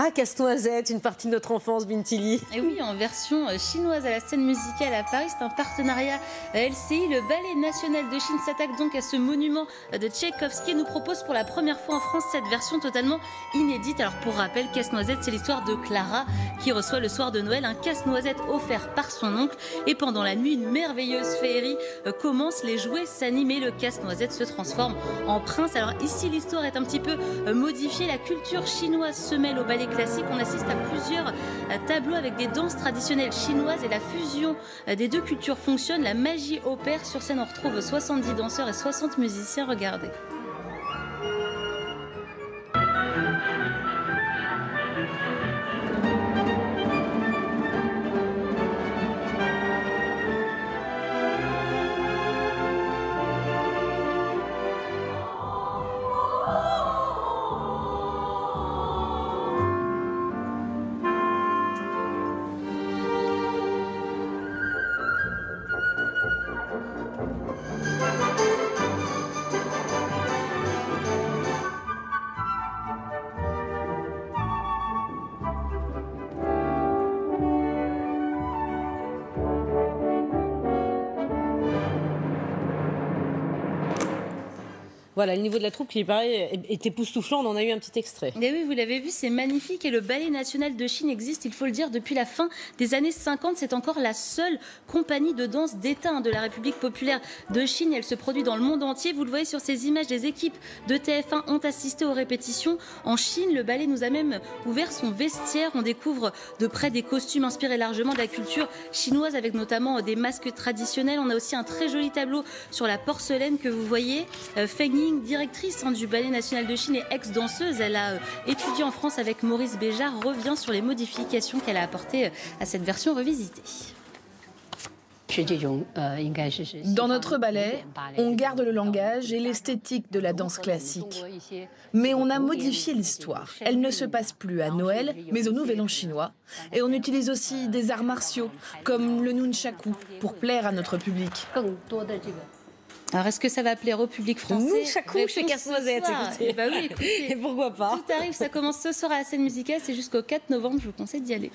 Ah, Casse-Noisette, une partie de notre enfance, Bintili. Et oui, en version chinoise à la scène musicale à Paris, c'est un partenariat LCI. Le Ballet national de Chine s'attaque donc à ce monument de Tchaïkovski et nous propose pour la première fois en France cette version totalement inédite. Alors pour rappel, Casse-Noisette, c'est l'histoire de Clara qui reçoit le soir de Noël un casse-noisette offert par son oncle. Et pendant la nuit, une merveilleuse féerie commence, les jouets s'animent et le casse-noisette se transforme en prince. Alors ici, l'histoire est un petit peu modifiée. La culture chinoise se mêle au ballet classique. On assiste à plusieurs tableaux avec des danses traditionnelles chinoises et la fusion des deux cultures fonctionne. La magie opère. Sur scène, on retrouve 70 danseurs et 60 musiciens. Regardez. Voilà, le niveau de la troupe qui paraît est époustouflant, on en a eu un petit extrait. Et oui, vous l'avez vu, c'est magnifique et le Ballet national de Chine existe, il faut le dire, depuis la fin des années 50. C'est encore la seule compagnie de danse d'État de la République populaire de Chine. Elle se produit dans le monde entier. Vous le voyez sur ces images, des équipes de TF1 ont assisté aux répétitions. En Chine, le ballet nous a même ouvert son vestiaire. On découvre de près des costumes inspirés largement de la culture chinoise avec notamment des masques traditionnels. On a aussi un très joli tableau sur la porcelaine que vous voyez. Feng Ying, directrice du Ballet national de Chine et ex-danseuse, elle a étudié en France avec Maurice Béjart, revient sur les modifications qu'elle a apportées à cette version revisitée. Dans notre ballet, on garde le langage et l'esthétique de la danse classique. Mais on a modifié l'histoire. Elle ne se passe plus à Noël, mais au Nouvel An chinois. Et on utilise aussi des arts martiaux, comme le nunchaku, pour plaire à notre public. Alors, est-ce que ça va plaire au public français? Nunchaku chez Casse-Noisette, écoutez. Bah oui, écoutez. Et pourquoi pas? Tout arrive, ça commence ce soir à la scène musicale, c'est jusqu'au 4 novembre, je vous conseille d'y aller.